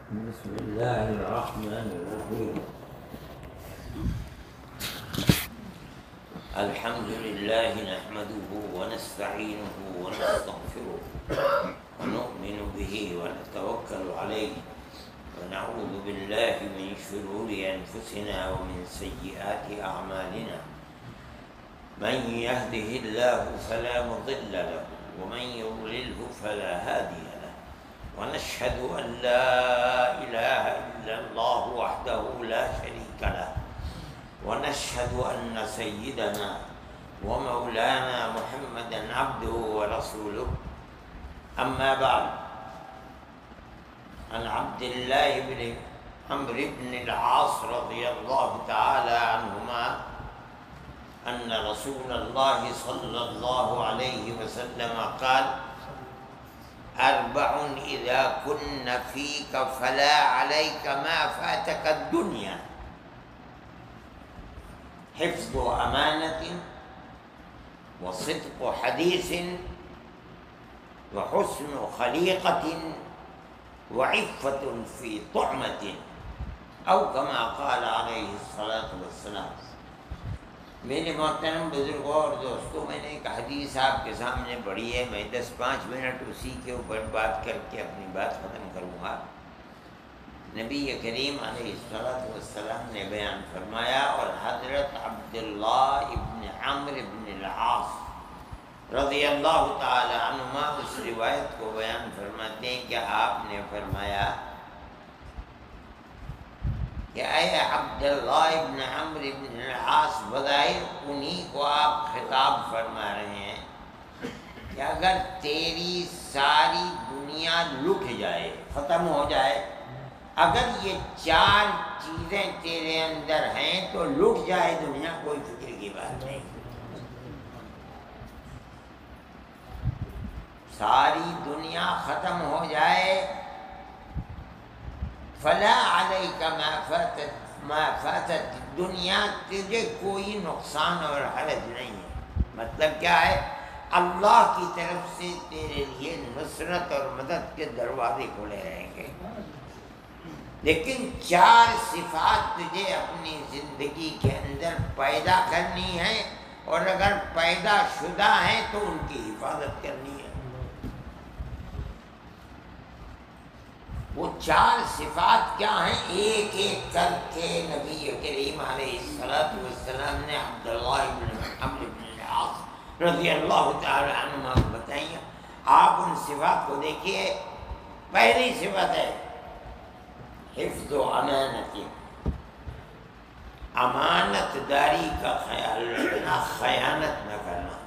بسم الله الرحمن الرحيم. الحمد لله نحمده ونستعينه ونستغفره ونؤمن به ونتوكل عليه ونعوذ بالله من شرور أنفسنا ومن سيئات أعمالنا. من يهده الله فلا مضل له ومن يضلله فلا هادي له، ونشهد أن لا إله إلا الله وحده لا شريك له، ونشهد أن سيدنا ومولانا محمدا عبده ورسوله. أما بعد، عن عبد الله بن عمرو بن العاص رضي الله تعالى عنهما أن رسول الله صلى الله عليه وسلم قال: أربع إذا كن فيك فلا عليك ما فاتك الدنيا: حفظ أمانة، وصدق حديث، وحسن خليقة، وعفة في طعمة، أو كما قال عليه الصلاة والسلام. میرے محترم بزرگوں اور دوستوں، میں نے ایک حدیث آپ کے سامنے پڑھی ہے. میں 10-5 منٹ اسی کے اوپر بات کر کے اپنی بات ختم کروں گا. نبی کریم علیہ السلام نے بیان فرمایا، اور حضرت عبداللہ ابن عمرو ابن العاص رضی اللہ تعالی عنہما اس روایت کو بیان فرماتے ہیں کہ آپ نے فرمایا کہ اے عبداللہ ابن عمرو ابن العاص، بظاہر انہی کو آپ خطاب فرما رہے ہیں کہ اگر تیری ساری دنیا لٹ جائے، ختم ہو جائے، اگر یہ 4 چیزیں تیرے اندر ہیں تو لٹ جائے دنیا، کوئی فکر کی بات نہیں. ساری دنیا ختم ہو جائے، فلا علیک ما فاتت دنیا، تجھے کوئی نقصان اور حرج نہیں ہے. مطلب کیا ہے؟ اللہ کی طرف سے تیرے لیے نصرت اور مدد کے دروازے کھلے رہیں گے. لیکن 4 صفات تجھے اپنی زندگی کے اندر پیدا کرنی ہے، اور اگر پیدا شدہ ہیں تو ان کی حفاظت کرنی ہے. وہ 4 صفات کیا ہیں؟ ایک ایک کر کے نبی کریم علیہ السلام نے عبداللہ بن عمرو بن العاص رضی اللہ تعالی عنہ کو بتائیں. آپ ان صفات کو دیکھیے. پہلی صفت ہے حفظ و امانت، امانت داری کا خیال رکھنا، خیانت نہ کرنا.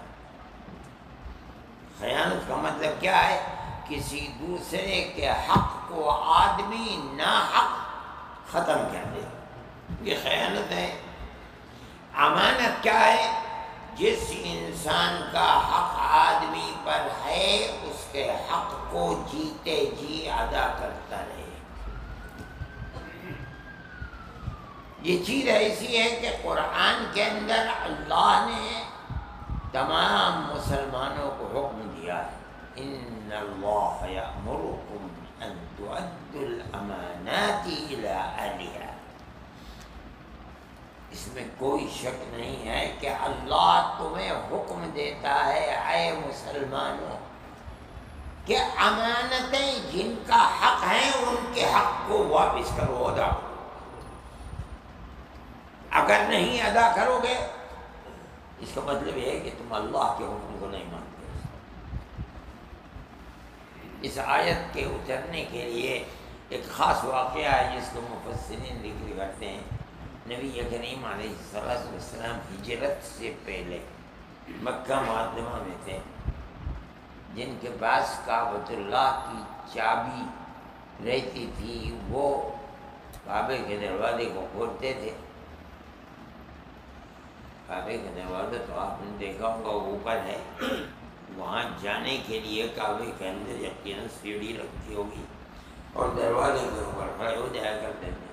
خیانت کا مطلب کیا ہے؟ کسی دوسرے کے حق کو آدمی ناحق ختم کر دے، یہ خیانت ہے. امانت کیا ہے؟ جس انسان کا حق آدمی پر ہے اس کے حق کو جیتے جی ادا کرتا رہے. یہ چیز ایسی ہے کہ قرآن کے اندر اللہ نے تمام مسلمانوں کو حکم دیا ہے: ان اللہ یأمرکم ان تؤدوا الامانات الی اہلہا. اس میں کوئی شک نہیں ہے کہ اللہ تمہیں حکم دیتا ہے اے مسلمانوں کہ امانتیں جن کا حق ہیں ان کے حق کو واپس کرو، ادا کرو. اگر نہیں ادا کرو گے اس کا مطلب یہ ہے کہ تم اللہ کے حکم کو نہیں مانتے. اس آیت کے اترنے کے لیے ایک خاص واقعہ ہے جس کو مفسرین ذکر کرتے ہیں. نبی کریم علیہ السلام ہجرت سے پہلے مکہ معظمہ میں تھے. جن کے پاس کعبۃ اللہ کی چابی رہتی تھی وہ کعبے کے دروازے کو کھولتے تھے. کعبے کا دروازہ تو آپ نے دیکھا ہوگا اوپر ہے، وہاں جانے کے لیے کعبے کے اندر یقیناً سیڑھی رکھی ہوگی اور دروازے کے اوپر کھڑے ہو جایا کرتے تھے.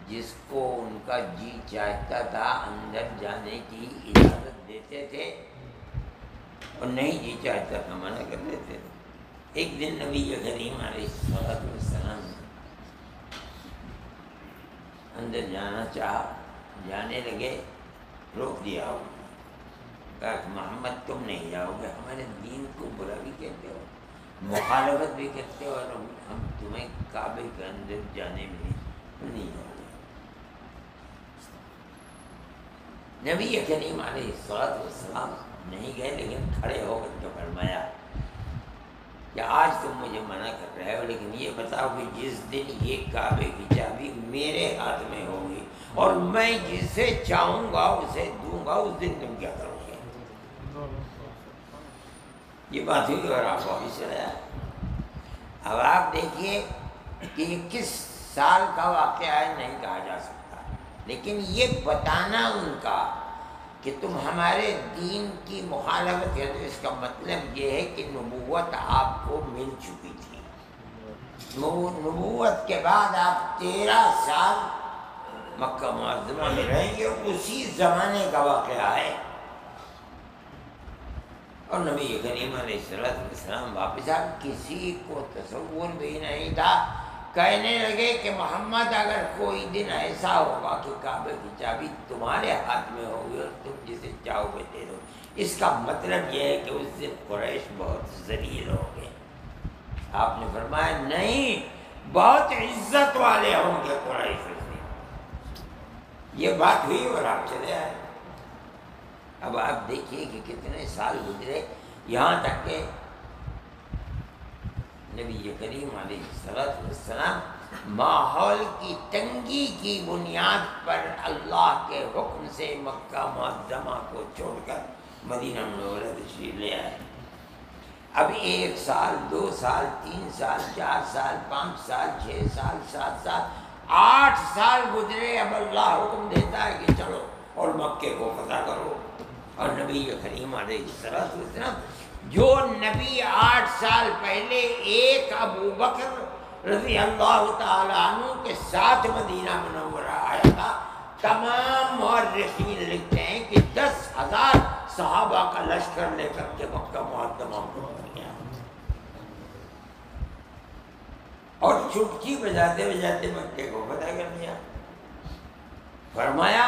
جس کو ان کا جی چاہتا تھا اندر جانے کی اجازت دیتے تھے، اور نہیں جی چاہتا تھا منع کر دیتے تھے. ایک دن نبی کریم علیہ السلام اندر جانا چاہا، جانے لگے، روک دیا انہوں نے، کہا کہ محمد تم نہیں جاؤ گے، ہمارے دین کو برا بھی کہتے ہو، مخالفت بھی کرتے ہو، اور ہم تمہیں کعبے کے اندر جانے میں نہیں جاؤ گے۔ نبی کریم علیہ السلام نہیں گئے، لیکن کھڑے ہو کر کے فرمایا کہ آج تم مجھے منع کر رہے ہو، لیکن یہ بتاؤ کہ جس دن یہ کعبے کی چابی میرے ہاتھ میں ہوگی اور میں جسے چاہوں گا اسے دوں گا، اس دن تم کیا کرو گے؟ یہ بات ہوئی اور آپ واپس چلے آئے۔ اب آپ دیکھیے کہ یہ کس سال کا واقعہ ہے نہیں کہا جا سکتا، لیکن یہ بتانا ان کا کہ تم ہمارے دین کی مخالفت ہے، تو اس کا مطلب یہ ہے کہ نبوت آپ کو مل چکی تھی۔ نبوت کے بعد آپ 13 سال مکہ معظمہ میں رہیں گے، اسی زمانے کا واقعہ ہے۔ اور نبی کریم علیہ السلام واپس آ، کسی کو تصور بھی نہیں تھا۔ کہنے لگے کہ محمد اگر کوئی دن ایسا ہوگا کہ کعبے کی چابی تمہارے ہاتھ میں ہوگی اور تم جسے چاہو گے دے دو، اس کا مطلب یہ ہے کہ اس دن قریش بہت ذلیل ہو گئے۔ آپ نے فرمایا نہیں، بہت عزت والے ہوں گے قریش اس دن۔ یہ بات ہوئی اور آپ چلے آئے۔ اب آپ دیکھیے کہ کتنے سال گزرے، یہاں تک کہ نبی کریم علیہ السلام ماحول کی تنگی کی بنیاد پر اللہ کے حکم سے مکہ معظمہ کو چھوڑ کر مدینہ منورہ تشریف لے آئے۔ اب 1 سال، 2 سال، 3 سال، 4 سال، 5 سال، 6 سال، 7 سال، 8 سال گزرے۔ اب اللہ حکم دیتا ہے کہ چلو اور مکے کو فتح کرو، اور نبی کریم علیہ السلام جو نبی 8 سال پہلے ایک ابو بکر رضی اللہ تعالیٰ عنہ کے ساتھ مدینہ منورہ آیا تھا، تمام مورخین لکھتے ہیں کہ 10,000 صحابہ کا لشکر لے کر کے مکہ معظمہ کو پہنچ گیا، اور چٹکی بجاتے بجاتے مکے کو فتح کر دیا۔ فرمایا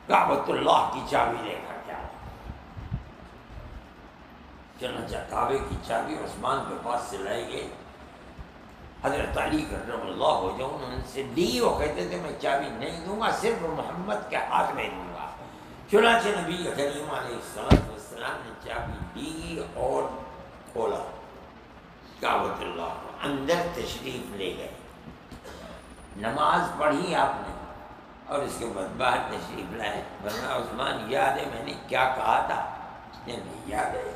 کعبۃ اللہ کی چابی لے کر کے آؤ۔ چنانچہ کعبے کی چابی عثمان کے پاس سے لائی گئی۔ حضرت علی کرم اللہ وجہہ ان سے لی، وہ کہتے تھے میں چابی نہیں دوں گا، صرف محمد کے ہاتھ میں دوں گا۔ چنانچہ نبی کریم علیہ السلام نے چابی لی اور کھولا کعبۃ اللہ کو، اندر تشریف لے گئے، نماز پڑھی آپ نے، اور اس کے بعد باہر تشریف لائے۔ ورنہ عثمان یاد ہے میں نے کیا کہا تھا؟ نہیں یاد ہے۔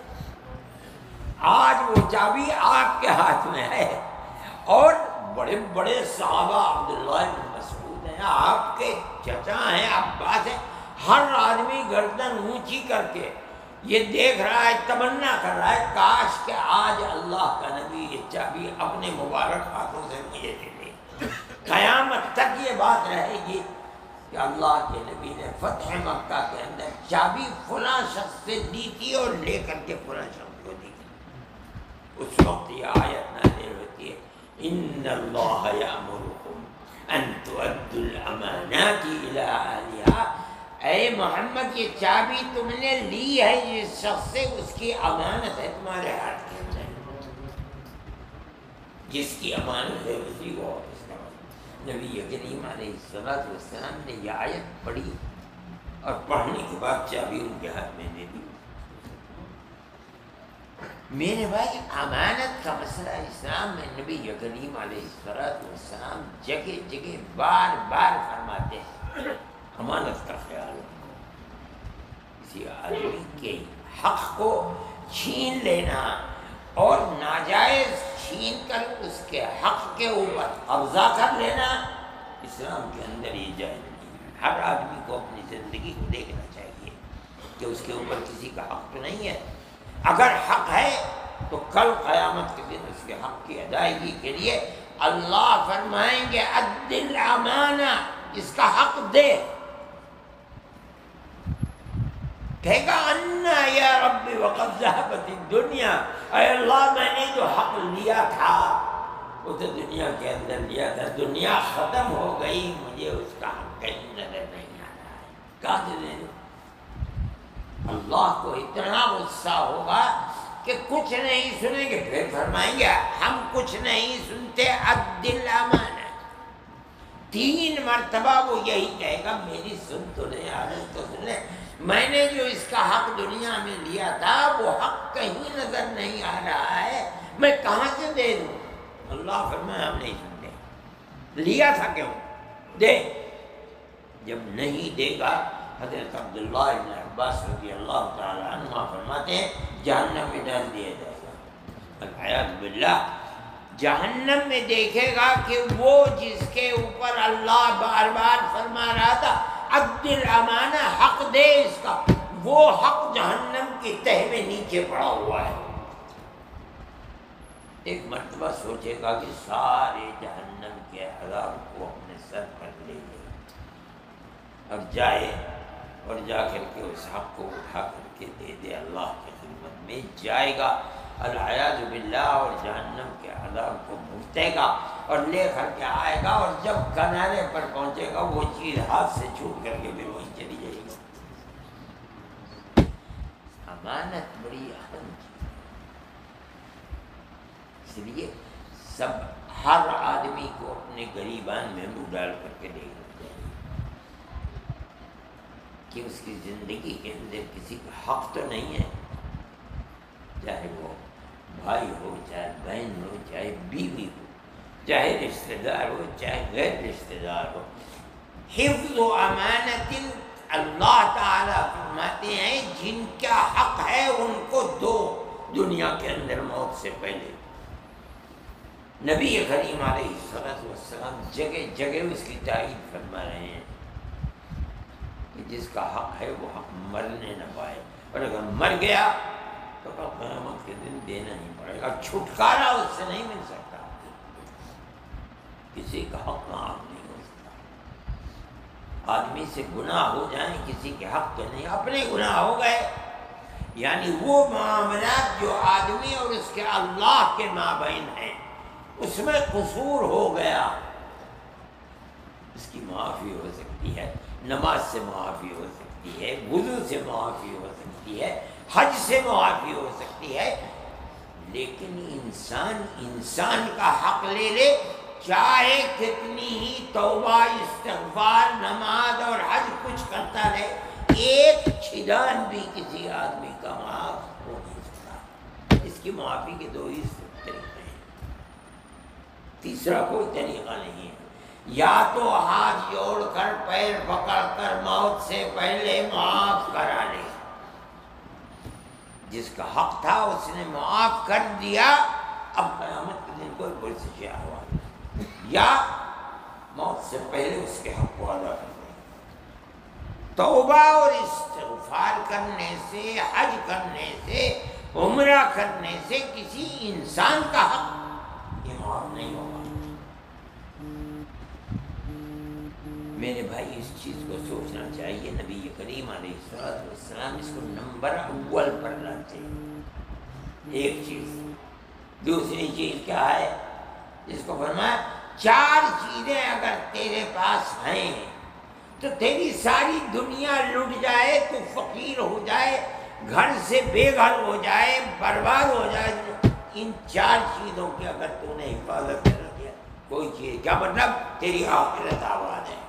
آج وہ چابی آپ کے ہاتھ میں ہے، اور بڑے بڑے صحابہ عبداللہ بن مسعود ہیں، آپ کے چچا ہیں، عباس ہیں، ہر آدمی گردن اونچی کر کے یہ دیکھ رہا ہے، تمنا کر رہا ہے کاش کہ آج اللہ کا نبی یہ چابی اپنے مبارک ہاتھوں سے مجھے دے دے۔ قیامت تک یہ بات رہے گی کہ اللہ کے نبی نے فتح مکہ کے اندر چابی فلاں شخص سے دی تھی اور لے کر کے فلاں شخص کو دی تھی۔ اس وقت یہ آیت نازل ہوتی ہے ان اللہ یامرکم ان تؤدوا الامانات الی اہلها، اے محمد یہ چابی تم نے لی ہے جس شخص سے، اس کی امانت ہے تمہارے ہاتھ کے اندر، جس کی امانت ہے اسی کو واپس کرو۔ نبی کریم علیہ السلام نے یہ آیت پڑھی اور پڑھنے کے بعد چابی ان کے ہاتھ میں دے دی۔ میرے بھائی، امانت کا مسئلہ اسلام میں نبی کریم علیہ السلام جگہ جگہ بار بار فرماتے ہیں، امانت کا خیال رکھو۔ کسی آدمی کے حق کو چھین لینا اور ناجائز چھین کر اس کے حق کے اوپر قبضہ کر لینا اسلام کے اندر یہ جائز نہیں ہے۔ ہر آدمی کو اپنی زندگی کو دیکھنا چاہیے کہ اس کے اوپر کسی کا حق تو نہیں ہے۔ اگر حق ہے تو کل قیامت کے دن اس کے حق کی ادائیگی کے لیے اللہ فرمائیں گے ادِ الامانہ، اس کا حق دے۔ کہے گا انا یا ربی وقد ذهبت الدنیا، اے اللہ میں نے جو حق لیا تھا وہ تو دنیا کے اندر لیا تھا، دنیا ختم ہو گئی، مجھے اس کا حق کہیں نظر نہیں آ رہا ہے، کہاں سے دے دوں؟ اللہ کو اتنا غصہ ہوگا کہ کچھ نہیں سنیں گے، پھر فرمائیں گے ہم کچھ نہیں سنتے، عد الامانہ۔ 3 مرتبہ وہ یہی کہے گا، میری سن تو نہیں آ رہی تو سن لے، میں نے جو اس کا حق دنیا میں لیا تھا وہ حق کہیں نظر نہیں آ رہا ہے، میں کہاں سے دے دوں؟ اللہ فرمایا ہم نہیں سنتے، لیا تھا کیوں؟ دے۔ جب نہیں دے گا، حضرت عبداللہ بن عباس رضی اللہ تعالیٰ عنہ فرماتے ہیں جہنم میں ڈال دیا جائے گا، العیاذ باللہ۔ جہنم میں دیکھے گا کہ وہ جس کے اوپر اللہ بار بار فرما رہا تھا عد الامانہ، حق دے اس کا، وہ حق جہنم کی تہ میں نیچے پڑا ہوا ہے۔ ایک مرتبہ سوچے گا کہ سارے جہنم کے عذاب کو اپنے سر پر لے لے، اب جائے اور جا کر کے اس حق کو اٹھا کر کے دے دے، اللہ کی خدمت میں جائے گا العیاذ باللہ، اور جہنم کے عذاب کو بھگتے گا اور لے کر کے آئے گا، اور جب کنارے پر پہنچے گا وہ چیز ہاتھ سے چھوٹ کر کے پھر وہیں چلی جائے گی۔ امانت بڑی اہم چیز، اس لیے ہر آدمی کو اپنے گریبان میں منہ ڈال کر کے دیکھنا چاہیے کہ اس کی زندگی کے اندر کسی کا حق تو نہیں ہے، چاہے وہ بھائی ہو، چاہے بہن ہو، چاہے بیوی ہو، چاہے رشتہ دار ہو، چاہے غیر رشتہ دار ہو۔ حفظ و امانت، اللہ تعالیٰ فرماتے ہیں جن کا حق ہے ان کو دو دنیا کے اندر موت سے پہلے۔ نبی کریم علیہ السلام جگہ جگہ اس کی تائید فرما رہے ہیں کہ جس کا حق ہے وہ حق مرنے نہ پائے، اور اگر مر گیا تو قیامت کے دن دینا ہی پڑے گا، چھٹکارا اس سے نہیں مل سکتا، کسی کا حق معاف نہیں ہو سکتا۔ آدمی سے گناہ ہو جائیں کسی کے حق تو نہیں، اپنے گناہ ہو گئے، یعنی وہ معاملات جو آدمی اور اس کے اللہ کے مابین ہیں اس میں قصور ہو گیا، اس کی معافی ہو سکتی ہے، نماز سے معافی ہو سکتی ہے، وضو سے معافی ہو سکتی ہے، حج سے معافی ہو سکتی ہے، لیکن انسان کا حق لے لے، چاہے کتنی ہی توبہ استغفار نماز اور حج کچھ کرتا رہے، ایک چھدان بھی کسی آدمی کا معاف ہو نہیں سکتا۔ اس کی معافی کے 2 ہی طریقے ہیں، تیسرا کوئی طریقہ نہیں ہے، یا تو ہاتھ جوڑ کر پیر پکڑ کر موت سے پہلے معاف کرا لے، جس کا حق تھا اس نے معاف کر دیا، اب قیامت کے دن کوئی پولیس سے ہوا، یا موت سے پہلے اس کے حق کو ادا کر دے۔ توبہ اور استغفار کرنے سے، حج کرنے سے، عمرہ کرنے سے کسی انسان کا حق یہ معاف نہیں ہوگا۔ میرے بھائی اس چیز کو سوچنا چاہیے، نبی کریم علیہ السلام اس کو نمبر اول پر لاتے ہیں۔ ایک چیز، دوسری چیز کیا ہے؟ جس کو فرمایا 4 چیزیں اگر تیرے پاس ہیں تو تیری ساری دنیا لٹ جائے، تو فقیر ہو جائے، گھر سے بے گھر ہو جائے، برباد ہو جائے، ان 4 چیزوں کی اگر تو نے حفاظت کر دیا، کوئی چیز کیا مطلب تیری آخرت آباد ہے۔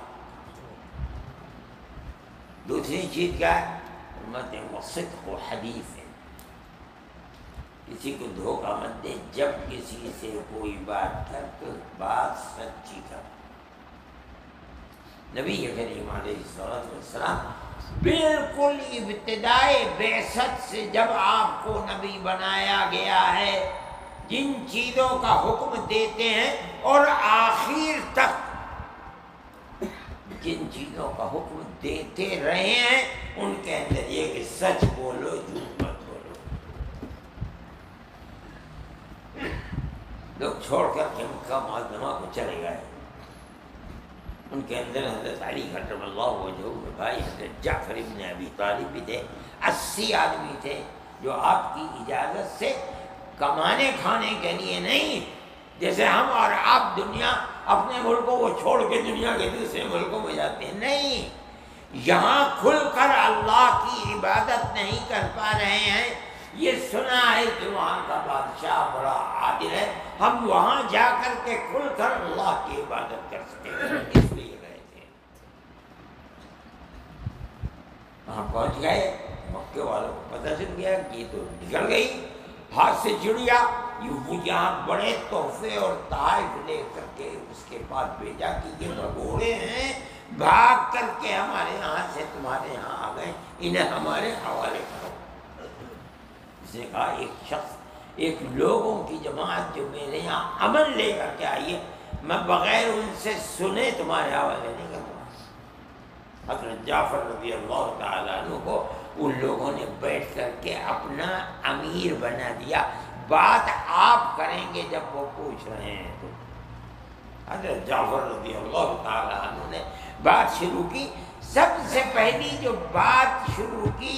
دوسری چیز کیا ہے؟ فرماتے ہیں صدق و حدیث ہے، کسی کو دھوکہ مت دے، جب کسی سے کوئی بات کر تو بات سچی کر۔ نبی کریم علیہ السلام بالکل ابتدائے بعثت سے جب آپ کو نبی بنایا گیا ہے، جن چیزوں کا حکم دیتے ہیں اور آخر تک جن چیزوں کا حکم دیتے رہے ہیں ان کے اندر یہ کہ سچ بولو، جھوٹ مت بولو۔ لوگ چھوڑ کر کے مکہ معظمہ کو چلے گئے، ان کے اندر حضرت علی کرم اللہ وجہہ کے بھائی حضرت جعفر ابن ابی طالب بھی تھے، 80 آدمی تھے جو آپ کی اجازت سے کمانے کھانے کے لیے نہیں، جیسے ہم اور آپ دنیا اپنے ملکوں کو چھوڑ کے دنیا کے دوسرے ملکوں میں جاتے ہیں، نہیں، یہاں کھل کر اللہ کی عبادت نہیں کر پا رہے ہیں، یہ سنا ہے کہ وہاں کا بادشاہ بڑا عادل ہے، ہم وہاں جا کر کے کھل کر اللہ کی عبادت کر سکیں، اس لیے گئے تھے۔ وہاں پہنچ گئے، مکے والوں کو پتہ چل گیا کہ یہ تو نکل گئی ہاتھ سے چڑیا، یہاں بڑے تحفے اور تحائف لے کر کے اس کے بعد بھیجا کہ یہ بھگوڑے ہیں، بھاگ کر کے ہمارے یہاں سے تمہارے یہاں آ گئے، انہیں ہمارے حوالے کرو۔ اس نے کہا ایک شخص، ایک لوگوں کی جماعت جو میرے یہاں عمل لے کر کے آئی ہے، میں بغیر ان سے سنے تمہارے حوالے نہیں کروں۔ حضرت جعفر رضی اللہ تعالیٰ عنہ کو ان لوگوں نے بیٹھ کر کے اپنا امیر بنا دیا، بات آپ کریں گے جب وہ پوچھ رہے ہیں تو۔ حضرت جعفر رضی اللہ تعالیٰ عنہ نے بات شروع کی، سب سے پہلی جو بات شروع کی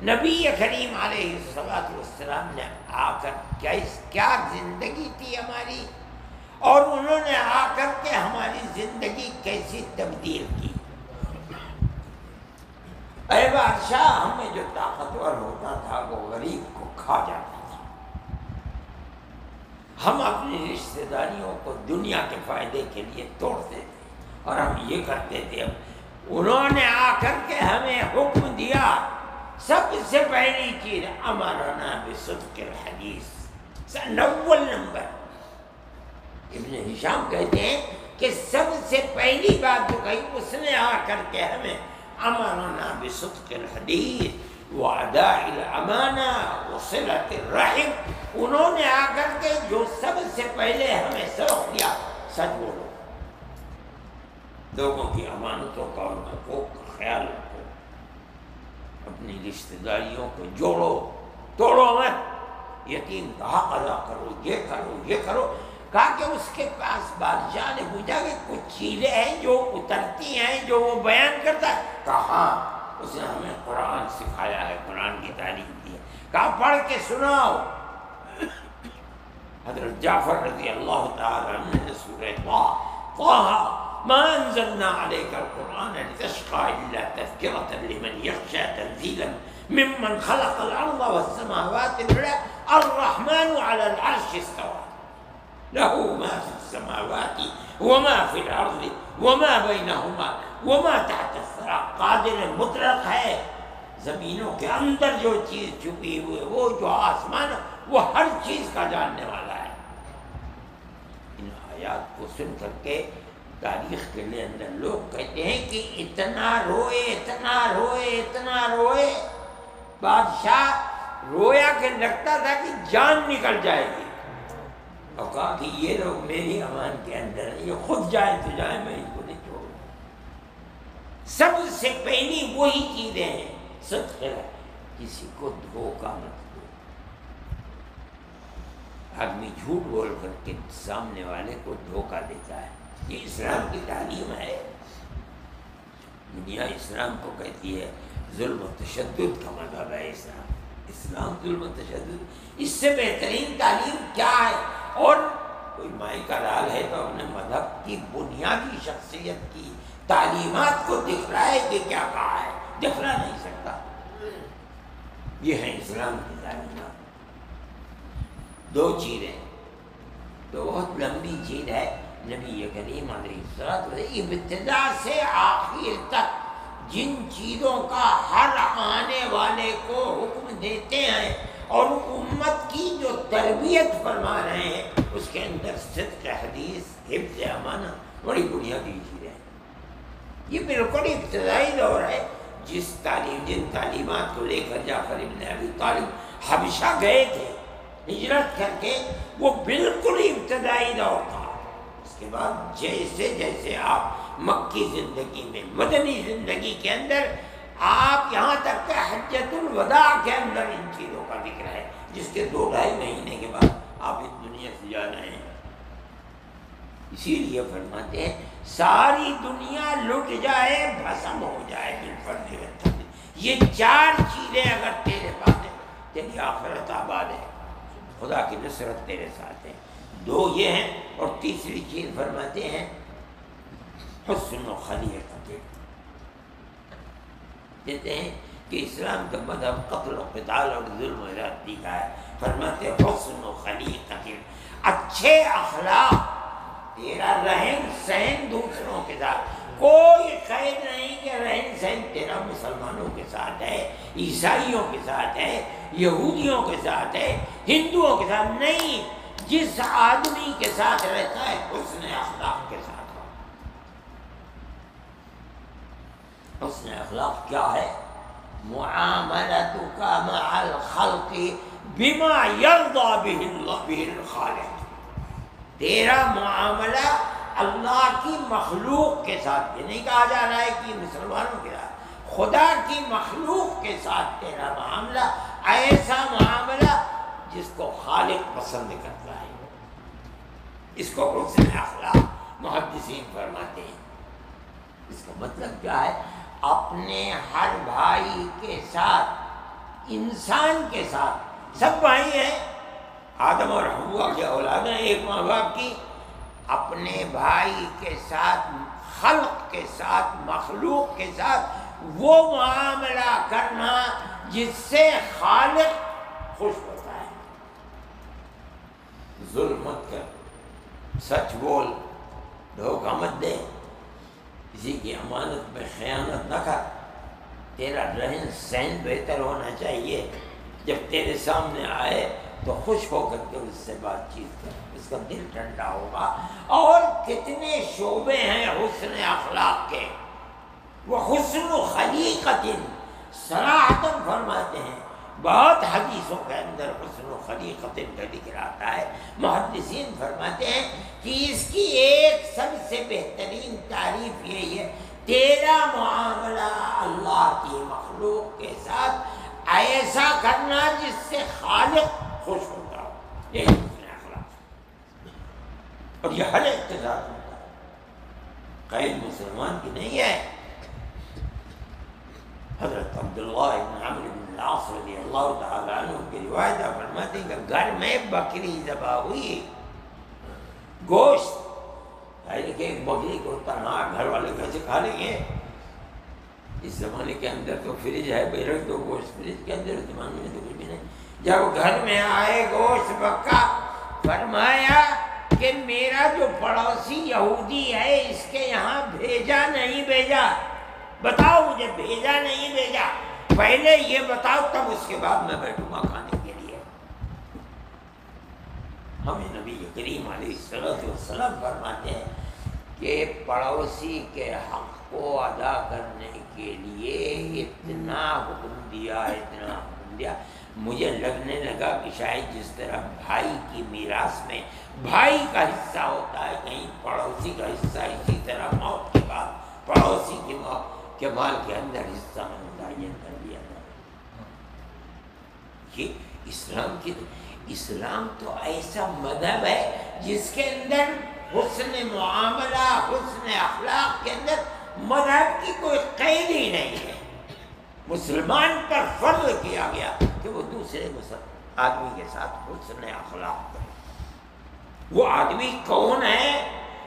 نبی کریم علیہ السلام نے آ کر کیا زندگی تھی ہماری، اور انہوں نے آ کر کے ہماری زندگی کیسی تبدیل کی۔ اے بادشاہ، ہمیں جو طاقتور ہوتا تھا وہ غریب کو کھا جاتا تھا، ہم اپنی رشتہ داریوں کو دنیا کے فائدے کے لیے توڑتے تھے اور ہم یہ کرتے تھے۔ انہوں نے آ کر کے ہمیں حکم دیا، سب سے پہلی چیز امرنا بصدق الحدیث، اول نمبر۔ ابن ہشام کہتے ہیں کہ سب سے پہلی بات جو کہی اس نے آ کر کے ہمیں امرنا بصدق الحدیث واداء الامانہ وصلۃ الرحم، انہوں نے آ کر کے جو سب سے پہلے ہمیں سبق دیا، سچ بولو، لوگوں کی امانتوں کا اور حقوق کا خیال رکھو، اپنی رشتہ داریوں کو جوڑو، توڑو مت، یتیم کا حق ادا کرو، یہ کرو یہ کرو۔ کہا کہ اس کے پاس بادشاہ نے پوچھا کہ کچھ چیزیں ہیں جو اترتی ہیں جو وہ بیان کرتا ہے؟ کہا اس نے ہمیں قرآن سکھایا ہے، قرآن کی تعلیم دی ہے۔ کہا پڑھ کے سناؤ۔ حضرت جعفر رضی اللہ تعالی عنہ نے سورہ طٰ ما انزلنا علیک القرآن لتشقى الا تذکرة لمن یخشى تنزیلا ممن خلق الارض والسماوات العلى الرحمن على العرش استوى له ما في السماوات وما في الارض وما بينهما وما تحت الثرى، قادر مطلق ہے، زمینوں کے اندر جو چیز چھپی ہوئی، وہ جو آسمان، وہ ہر چیز کا جاننے والا ہے۔ ان آیات کو سن کر کے تاریخ کے لیے اندر لوگ کہتے ہیں کہ اتنا روئے اتنا روئے اتنا روئے، بادشاہ رویا کہ لگتا تھا کہ جان نکل جائے گی، اور کہا کہ یہ لوگ میری امان کے اندر ہیں، یہ خود جائے تو جائے، میں ان کو نہیں چھوڑوں۔ سب سے پہلی وہی چیزیں ہیں، صدق ہے، کسی کو دھوکہ مت دو۔ آدمی جھوٹ بول کر کے سامنے والے کو دھوکہ دیتا ہے، یہ اسلام کی تعلیم ہے۔ دنیا اسلام کو کہتی ہے ظلم و تشدد کا مذہب ہے اسلام، اسلام ظلم و تشدد، اس سے بہترین تعلیم کیا ہے؟ اور کوئی مائی کا لال ہے تو اپنے مذہب کی بنیادی شخصیت کی تعلیمات کو دکھلائے کہ کیا کہا ہے، دکھلا نہیں سکتا۔ یہ ہے اسلام کی تعلیمات۔ دو چیزیں، تو بہت لمبی چیز ہے، نبی کریم علیہ الصلوۃ ابتدا سے آخر تک جن چیزوں کا ہر آنے والے کو حکم دیتے ہیں اور امت کی جو تربیت فرما رہے ہیں، اس کے اندر صدق حدیث، حفظ امانہ بڑی بنیادی چیزیں ہیں۔ یہ بالکل ابتدائی دور ہے، جن تعلیمات کو لے کر جعفر ابن ابی طالب حبشہ گئے تھے ہجرت کر کے، وہ بالکل ابتدائی دور تھا۔ اس کے بعد جیسے جیسے آپ مکی زندگی میں، مدنی زندگی کے اندر، آپ یہاں تک کہ حجۃ الوداع کے اندر ان چیزوں کا ذکر ہے، جس کے 2-2.5 مہینے کے بعد آپ اس دنیا سے جا رہے ہیں۔ اسی لیے فرماتے ہیں ساری دنیا لٹ جائے بھسم ہو جائے بالفرض والتقدیر، یہ چار چیزیں اگر تیرے پاس ہیں تیری آخرت آباد ہے، خدا کی نصرت تیرے ساتھ ہے۔ دو یہ ہیں، اور تیسری چیز فرماتے ہیں حسن و خلیقت، کہتے ہیں کہ اسلام کا مذہب قتل و قتال اور ظلم و زیادتی کا ہے، فرماتے ہیں حسن و خلیقت، اچھے اخلاق، تیرا رہن سہن دوسروں کے ساتھ، کوئی قید نہیں کہ رہن سہن تیرا مسلمانوں کے ساتھ ہے، عیسائیوں کے ساتھ ہے، یہودیوں کے ساتھ ہے، ہندوؤں کے ساتھ نہیں، جس آدمی کے ساتھ رہتا ہے حسن اخلاق کے ساتھ ہو۔ حسن اخلاق کیا ہے؟ معاملتک مع الخلق بما یرضی بہ الخالق، تیرا معاملہ اللہ کی مخلوق کے ساتھ، یہ نہیں کہا جا رہا ہے کہ مسلمانوں کے ساتھ، خدا کی مخلوق کے ساتھ تیرا معاملہ ایسا معاملہ جس کو خالق پسند کرتا ہے، اس کو حسن اخلاق محدثین فرماتے ہیں۔ اس کا مطلب کیا ہے؟ اپنے ہر بھائی کے ساتھ، انسان کے ساتھ، سب بھائی ہیں، آدم اور حوا کی اولاد ہیں ایک ماں باپ کی، اپنے بھائی کے ساتھ، خلق کے ساتھ، مخلوق کے ساتھ وہ معاملہ کرنا جس سے خالق خوش ہوتا ہے۔ ظلم مت کر، سچ بول، دھوکہ مت دے، کسی کی امانت میں خیانت نہ کر، تیرا رہن سہن بہتر ہونا چاہیے، جب تیرے سامنے آئے تو خوش ہو کر کے اس سے بات چیت کر، اس کا دل ٹھنڈا ہوگا۔ اور کتنے شعبے ہیں حسن اخلاق کے، وہ حسن و خلیقت صراحتاً فرماتے ہیں، بہت حدیثوں کے اندر حسن و خلیقت کا ذکر آتا ہے۔ محدثین فرماتے ہیں کہ اس کی ایک سب سے بہترین تعریف یہی ہے، تیرا معاملہ اللہ کی مخلوق کے ساتھ ایسا کرنا جس سے خالق خوش ہوتا ہو، یہی حسن اخلاق، اور یہ ہر ایک کے ساتھ ہوتا ہے، قید مسلمان کی نہیں ہے۔ حضرت عبداللہ بن عمرو بن العاص رضی اللہ تعالیٰ عنہ کی روایت فرماتے ہیں کہ گھر میں بکری ذبح ہوئی، گوشت، کہ ایک بکری کو تنہا گھر والے کیسے کھا لیں گے؟ اس زمانے کے اندر تو فریج ہے، بے رکھ دو گوشت فریج کے اندر، زمانے میں تو کچھ بھی نہیں۔ جب گھر میں آئے گوشت پکا، فرمایا کہ میرا جو پڑوسی یہودی ہے اس کے یہاں بھیجا نہیں بھیجا، بتاؤ مجھے بھیجا نہیں بھیجا، پہلے یہ بتاؤ تب اس کے بعد میں بیٹھوں گا کھانے کے لیے۔ ہمیں نبی کریم علیہ السلام فرماتے ہیں کہ پڑوسی کے حق کو ادا کرنے کے لیے اتنا حکم دیا، اتنا حکم دیا، مجھے لگنے لگا کہ شاید جس طرح بھائی کی میراث میں بھائی کا حصہ ہوتا ہے، کہیں پڑوسی کا حصہ، اسی طرح موت کے بعد پڑوسی کی موت کے مال کے اندر حصہ متعین کر دیا تھا۔ یہ اسلام تو ایسا مذہب ہے جس کے اندر حسن معاملہ، حسن اخلاق کے اندر مذہب کی کوئی قید ہی نہیں ہے۔ مسلمان پر فرض کیا گیا کہ وہ دوسرے آدمی کے ساتھ حسن اخلاق کرے۔ وہ آدمی کون ہے،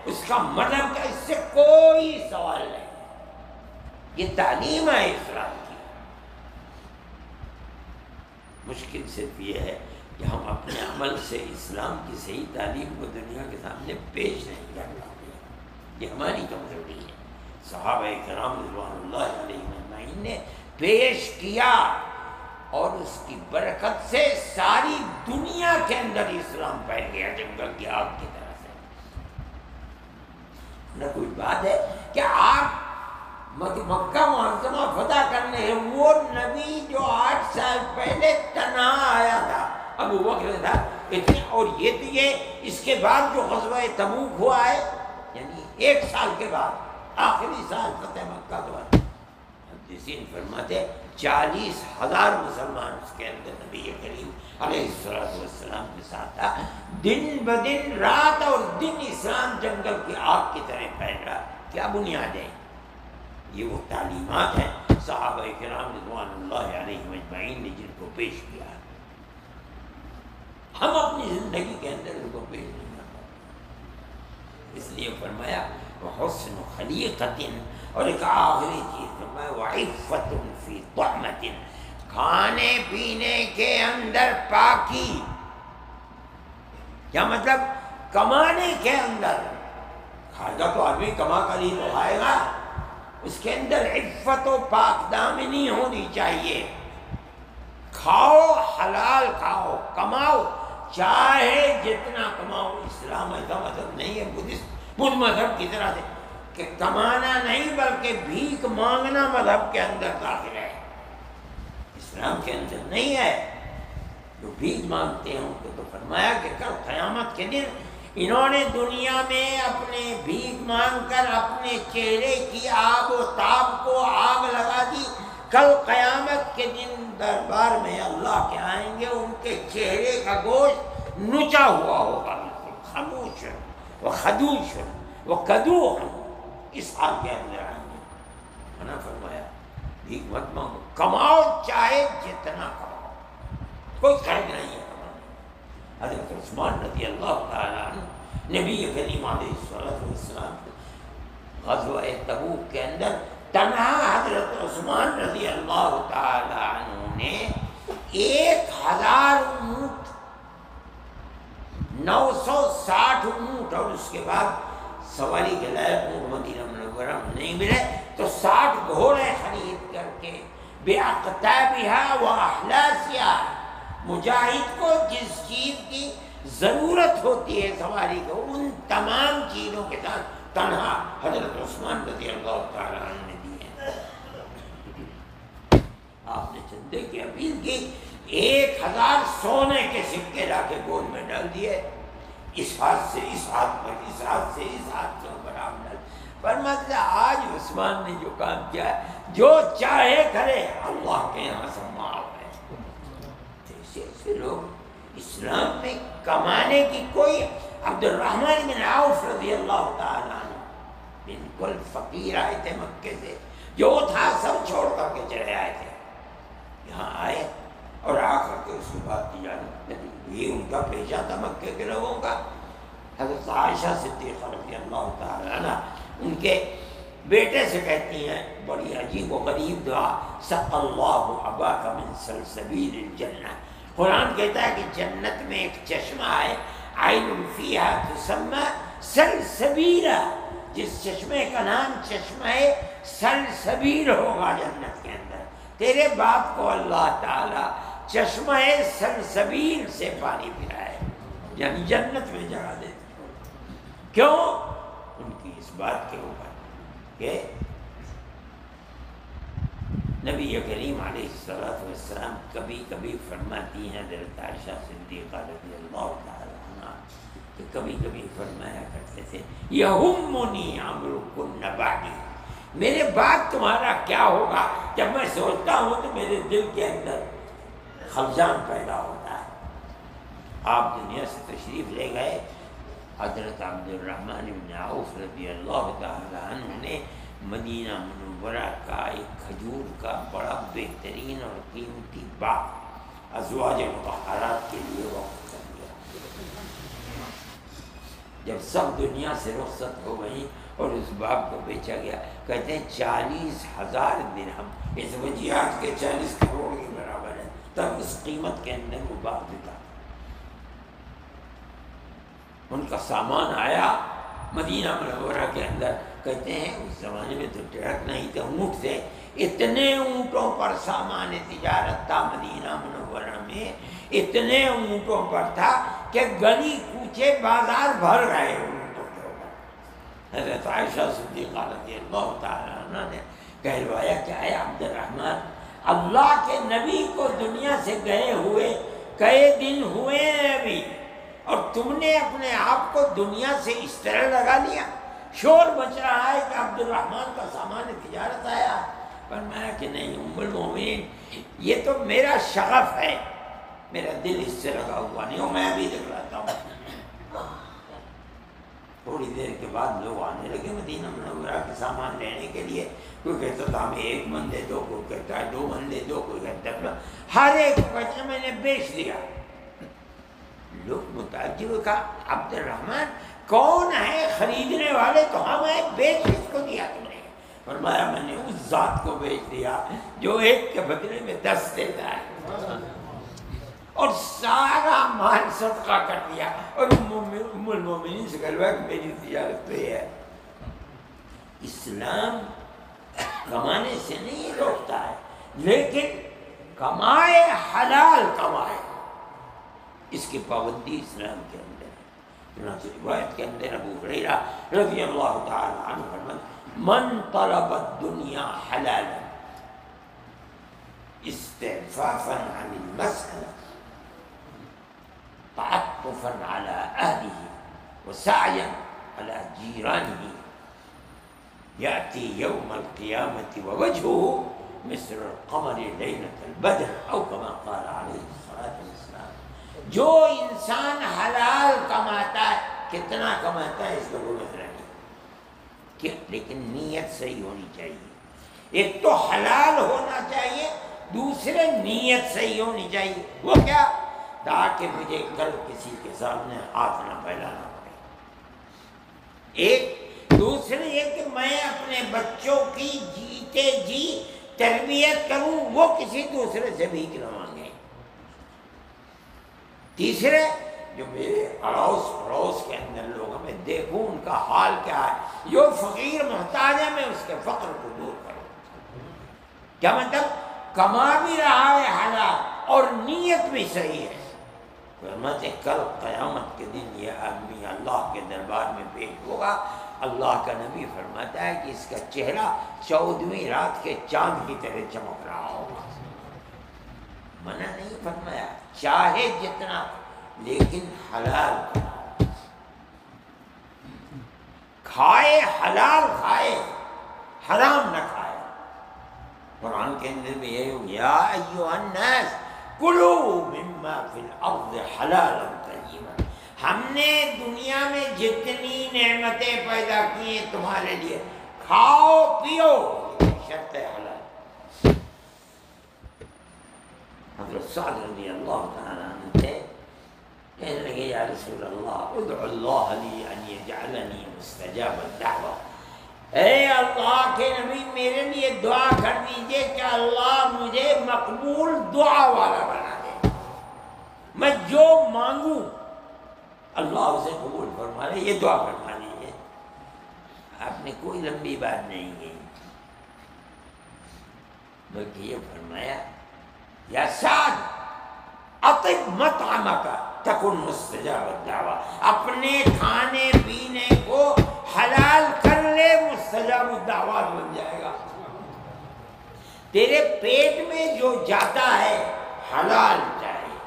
اس کا مذہب کا، اس سے کوئی سوال نہیں، یہ تعلیم ہے اسلام کی۔ مشکل صرف یہ ہے کہ ہم اپنے عمل سے اسلام کی صحیح تعلیم کو دنیا کے سامنے پیش نہیں کر پاتے، یہ ہماری کمزوری ہے۔ صحابہ کرام رضوان اللہ علیہ اجمعین نے پیش کیا، اور اس کی برکت سے ساری دنیا کے اندر اسلام پھیل گیا جنگل کی آگ کی طرح سے۔ نہ کوئی بات ہے کہ آپ مکہ معظمہ فتح کرنے ہیں، وہ نبی جو 8 سال پہلے تنہا آیا تھا، ابو بکر تھا اتنے، اور یہ اس کے بعد جو غزوہ تبوک ہوا ہے، یعنی 1 سال کے بعد، آخری سال فتح مکہ کے بعد، محدثین فرماتے 40,000 مسلمان اس کے اندر نبی کریم علیہ السلام کے ساتھ تھا. دن بدن رات اور دن اسلام جنگل کی آگ کی طرح پھیل رہا. کیا بنیاد ہے؟ یہ وہ تعلیمات ہیں صحابہ کرام رضوان اللہ علیہم اجمعین نے جن کو پیش کیا. ہم اپنی زندگی کے اندر ان کو پیش نہیں کر پاتے. اس لیے فرمایا حسن خلیقۃ، اور ایک آخری چیز فرمایا وعفۃ فی طعمۃ، کھانے پینے کے اندر پاکی. کیا مطلب؟ کمانے کے اندر. کھائے گا تو آدمی کما کر ہی تو کھائے گا. اس کے اندر عفت و پاک دامنی ہونی چاہیے. کھاؤ حلال کھاؤ، کماؤ چاہے جتنا کماؤ. اسلام ایسا مذہب نہیں ہے بدھ مذہب کی طرح سے کہ کمانا نہیں بلکہ بھیک مانگنا مذہب کے اندر داخل ہے. اسلام کے اندر نہیں ہے. جو بھیک مانگتے ہیں ان کو تو فرمایا کہ کل قیامت کے دن انہوں نے دنیا میں اپنے بھیک مانگ کر اپنے چہرے کی آب و تاب کو آگ لگا دی. کل قیامت کے دن دربار میں اللہ کے آئیں گے، ان کے چہرے کا گوشت نچا ہوا ہوگا، بالکل خاموش و خدوش و کدوح. اس حال کے اندر آئیں گے. منع فرمایا بھیک مت مانگو، کماؤ چاہے جتنا کماؤ، کوئی قید نہیں ہے کمانے. حضرت عثمان رضی اللہ تعالیٰ عنہ نبی کریم علیہ السلام غزوہ تبوک کے اندر تنہا حضرت عثمان رضی اللہ تعالیٰ عنہ نے 1000 اونٹ، 960 اونٹ اور اس کے بعد سواری کے لائق اونٹ مدینہ منورہ میں نہیں ملے تو 60 گھوڑے خرید کر کے بِأَقْتَابِهَا وَأَحْلَاسِهَا، مجاہد کو جس چیز کی ضرورت ہوتی ہے سواری کو، ان تمام چیزوں کے ساتھ تنہا حضرت عثمان رضی اللہ تعالیٰ عنہ نے دیے. آپ نے چندے کی اپیل کی، 1000 سونے کے سکے لا کے گود میں ڈال دیے. اس ہاتھ سے اس ہاتھ پر، اس ہاتھ سے اس ہاتھ کے اوپر آپ ڈال. پر مطلب آج عثمان نے جو کام کیا ہے، جو چاہے کرے، اللہ کے یہاں سے معاف ہے. ایسے لوگ اسلام میں کمانے کی کوئی. عبد الرحمن بن عوف رضی اللہ تعالیٰ عنہ بالکل فقیر آئے تھے مکے سے، جو تھا سب چھوڑ کر کے چلے آئے تھے. یہاں آئے اور آ کر کے اس کے بعد تجارت کری. یہ ان کا پیشہ تھا مکے کے لوگوں کا. حضرت عائشہ صدیقہ رضی اللہ تعالیٰ عنہ ان کے بیٹے سے کہتی ہیں بڑی عجیب و غریب دعا، سقى اللہ اباک من سلسبیل الجنہ. قرآن کہتا ہے کہ جنت میں ایک چشمہ ہے، عین فیہا تسمى سلسبیلا، جس چشمے کا نام چشمہ سلسبیل ہوگا جنت کے اندر. تیرے باپ کو اللہ تعالی چشمہ سلسبیل سے پانی پلائے، یعنی جنت میں جگہ دے. کیوں؟ ان کی اس بات کے اوپر کہ نبی کریم علیہ السلام کبھی کبھی فرماتی ہیں حضرت عائشہ صدیقہ رضی اللہ تعالیٰ عنہ کہ کبھی کبھی فرمایا کرتے تھے یہمنی امرکن بعدی، میرے بعد تمہارا کیا ہوگا. جب میں سوچتا ہوں تو میرے دل کے اندر خفضان پیدا ہوتا ہے. آپ دنیا سے تشریف لے گئے. حضرت عبد الرحمن بن عوف رضی اللہ تعالیٰ عنہ نے مدینہ منورہ کا ایک کھجور کا بڑا بہترین اور قیمتی باغ ازواج مطہرات کے لیے وقف کر دیا. جب سب دنیا سے رخصت ہو گئی اور اس باغ کو بیچا گیا، کہتے ہیں 40,000 درہم، اس وجیات کے 40 کروڑ کے برابر ہے. تب اس قیمت کے اندر وہ باغ بکا. ان کا سامان آیا مدینہ منورہ کے اندر. کہتے ہیں اس زمانے میں تو ٹرک نہیں تھے، اونٹ تھے. اتنے اونٹوں پر سامان تجارت تھا مدینہ منورہ میں، اتنے اونٹوں پر تھا کہ گلی کوچے بازار بھر گئے اونٹوں کے اوپر. حضرت عائشہ صدیقہ رضی اللہ تعالیٰ عنہ نے کہلوایا کہ اے عبد الرحمن، اللہ کے نبی کو دنیا سے گئے ہوئے کئی دن ہوئے ہیں ابھی، اور تم نے اپنے آپ کو دنیا سے اس طرح لگا لیا. شور مچ رہا ہے کہ عبد الرحمن کا سامان تجارت آیا. فرمایا کہ نہیں ام المومنین، یہ تو میرا شغف ہے، میرا دل اس سے لگا ہوا نہیں ہو، میں ابھی دکھلاتا ہوں۔ تھوڑی دیر کے بعد لوگ آنے لگے مدینہ منورہ کے سامان لینے کے لیے، کوئی کہتا تھا ہمیں 1 من دے دو، کوئی کہتا ہے 2 من دے دو، کوئی کہتا ہے، ہر ایک کو کہتا میں نے بیچ دیا۔ لوگ متعجب ہوئے، کہا عبد الرحمن کون ہے خریدنے والے؟ تو ہم ہیں، بیچ کس کو دیا تم نے؟ فرمایا میں نے اس ذات کو بیچ دیا جو 1 کے بدلے میں 10 دیتا ہے، اور سارا مال صدقہ کر دیا۔ اور ام المومنین سے کہلوا کہ میری تجارت تو یہ ہے۔ اسلام کمانے سے نہیں روکتا ہے، لیکن کمائے حلال کمائے، اس کی پابندی اسلام کے اندر ہے۔ چنانچہ روایت کے اندر ابو ہریرہ رضی اللہ تعالی عنہ فرماتے من طلب الدنیا حلالا استعفافا عن المسألة تعطفا على أهله وسعيا على جيرانه يأتي يوم القيامة ووجهه مثل القمر ليلة البدر أو كما قال عليه الصلاة والسلام۔ جو انسان حلال کماتا ہے، کتنا کماتا ہے اس کا کوئی مسئلہ نہیں، لیکن نیت صحیح ہونی چاہیے۔ ایک تو حلال ہونا چاہیے، دوسرے نیت صحیح ہونی چاہیے۔ وہ کیا؟ تاکہ مجھے کل کسی کے سامنے ہاتھ نہ پھیلانا پڑے۔ ایک دوسرے یہ کہ میں اپنے بچوں کی جیتے جی تربیت کروں، وہ کسی دوسرے سے بھیک نہ مانگے۔ تیسرے جو میرے اڑوس پڑوس کے اندر لوگ ہمیں دیکھوں ان کا حال کیا ہے، جو فقیر محتاج ہے میں اس کے فقر کو دور کروں۔ کیا مطلب؟ کما بھی رہا ہے حلال اور نیت بھی صحیح ہے۔ فرماتے کل قیامت کے دن یہ آدمی اللہ کے دربار میں پیش ہوگا، اللہ کا نبی فرماتا ہے کہ اس کا چہرہ 14ویں رات کے چاند کی طرح چمک رہا ہوگا۔ منع نہیں فرمایا، چاہے جتنا، لیکن حلال کھائے، حلال کھائے، حرام نہ کھائے۔ قرآن کے اندر بھی یہ یا ایھا الناس کلوا مما فی الارض حلالا طیبا، ہم نے دنیا میں جتنی نعمتیں پیدا کی ہیں تمہارے لیے، کھاؤ پیو، شرط حلال۔ حضرت سعد رضی اللہ تعالیٰ عنہ تھے، کہنے لگے یا رسول اللہ ادعو اللہ لی ان یجعلنی مستجاب الدعوہ، اے اللہ کے نبی میرے لیے دعا کر دیجئے کہ اللہ مجھے مقبول دعا والا بنا دے، میں جو مانگوں اللہ اسے قبول فرما لے، یہ دعا فرما لیجیے۔ آپ نے کوئی لمبی بات نہیں کی، بلکہ یہ فرمایا یا سعد اطب مطعمک تکن مستجاب الدعوہ، اپنے کھانے پینے کو حلال کر لے، مستجاب الدعوات بن جائے گا۔ تیرے پیٹ میں جو جاتا ہے حلال چاہیے،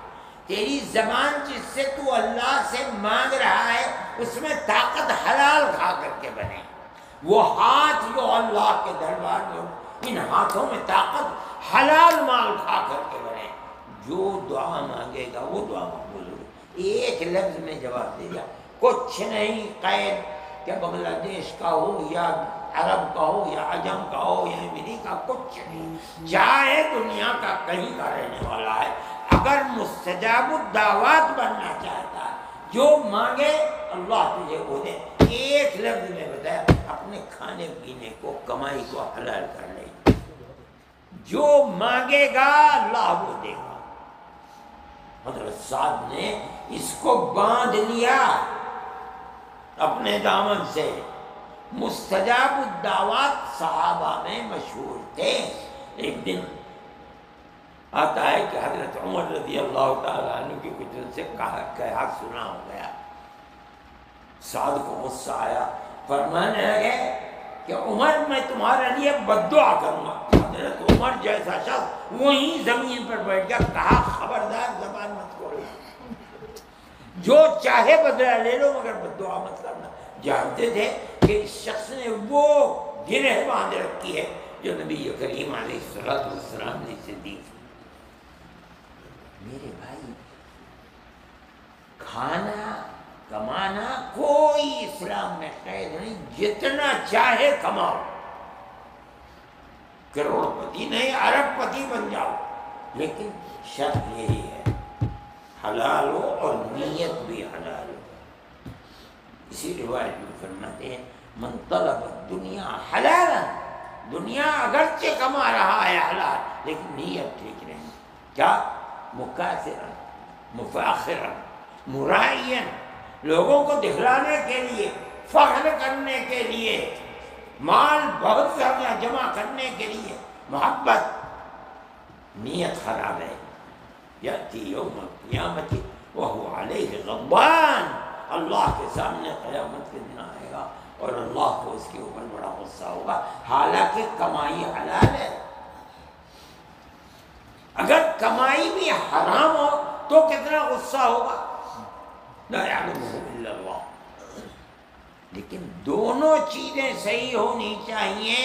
تیری زبان جس سے تو اللہ سے مانگ رہا ہے اس میں طاقت حلال کھا کر کے بنے، وہ ہاتھ جو اللہ کے دربار میں ان ہاتھوں میں طاقت حلال مال کھا کر کے بنے، جو دعا مانگے گا وہ دعا مقبول ہوگی۔ ایک لفظ میں جواب دے گا، کچھ نہیں قید کہ بنگلہ دیش کا ہو یا عرب کا ہو یا عجم کا ہو یا امریکہ، کچھ نہیں، چاہے دنیا کا کہیں کا رہنے والا ہے، اگر مستجاب الدعوات بننا چاہتا ہے، جو مانگے اللہ تجھے وہ دے۔ ایک لفظ میں بتایا، اپنے کھانے پینے کو، کمائی کو حلال کر لے، جو مانگے گا اللہ وہ دے گا۔ حضرت سعد نے اس کو باندھ لیا اپنے دامن سے۔ مستجاب الدعوات صحابہ میں مشہور تھے۔ ایک دن آتا ہے کہ حضرت عمر رضی اللہ تعالیٰ عنہ کی کچھ ان سے کہا سنا ہو گیا، سعد کو غصہ آیا، فرمانے لگے کہ عمر میں تمہارے لیے بد دعا کروں گا۔ حضرت عمر جیسا شخص وہیں زمین پر بیٹھ گیا، کہا خبردار زبان مت کھولو، جو چاہے بدلہ لے لو مگر بد دعا مت کرنا۔ جانتے تھے کہ اس شخص نے وہ گرہ باندھ رکھی ہے جو نبی کریم علیہ السلام نے اسے دی۔ میرے بھائی، کھانا کمانا کوئی اسلام میں قید نہیں، جتنا چاہے کماؤ، کروڑ پتی نہیں ارب پتی بن جاؤ، لیکن شرط یہی ہے حلال ہو اور نیت بھی حلال ہو۔ اسی روایت میں فرماتے ہیں من طلب الدنیا حلالا، دنیا اگرچہ کما رہا ہے حلال لیکن نیت ٹھیک نہیں، کیا مکاثرا مفاخرا مرائیا، لوگوں کو دکھلانے کے لیے، فخر کرنے کے لیے، مال بہت زیادہ جمع کرنے کے لیے، محبت، نیت خراب ہے، یأتی یوم القیامت وہو علیہ غضبان، اللہ کے سامنے قیامت کے دن آئے گا اور اللہ کو اس کے اوپر بڑا غصہ ہوگا، حالانکہ کمائی حلال ہے۔ اگر کمائی بھی حرام ہو تو کتنا غصہ ہوگا، لا یعلمہ الا اللہ۔ لیکن دونوں چیزیں صحیح ہونی چاہیے،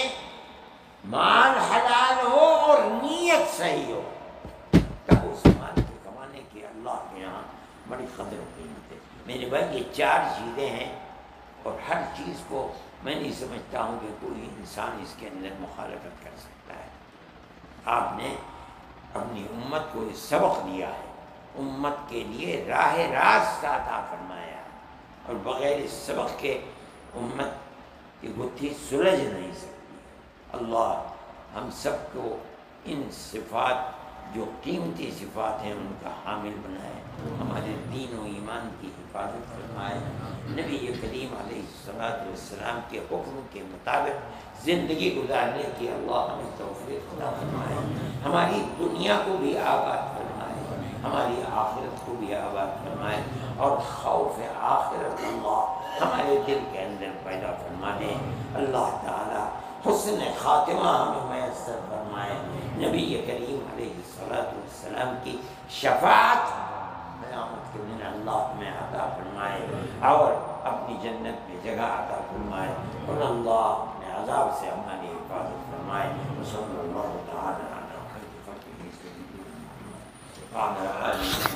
مال حلال ہو اور نیت صحیح ہو، تب اس مال کے کمانے کی اللہ کے یہاں بڑی قدر و قیمت ہے۔ میرے بھائی یہ چار چیزیں ہیں، اور ہر چیز کو میں نہیں سمجھتا ہوں کہ کوئی انسان اس کے اندر مخالفت کر سکتا ہے۔ آپ نے اپنی امت کو سبق دیا ہے، امت کے لیے راہ راست عطا فرمایا، اور بغیر اس سبق کے امت کی گتھی سلجھ نہیں سکتی۔ اللہ ہم سب کو ان صفات جو قیمتی صفات ہیں ان کا حامل بنائے، ہمارے دین و ایمان کی حفاظت فرمائے، نبی کریم علیہ السلام کے حکم کے مطابق زندگی گزارنے کی اللہ ہمیں توفیق عطا فرمائے، ہماری دنیا کو بھی آباد فرمائے، ہماری آخرت کو بھی آباد فرمائے، اور خوف آخرت اللہ ہمارے دل کے اندر پیدا فرما دے۔ اللہ تعالی حسن خاتمہ ہمیں میسر فرمائے، نبی کریم علیہ السلام کی شفاعت قیامت کے دن اللہ ہمیں عطا فرمائے، اور اپنی جنت میں جگہ عطا فرمائے، اور اللہ اپنے عذاب سے ہماری حفاظت فرمائے۔ صلی اللہ تعالی علی خیر خلقہ سیدنا محمد وعلی آلہ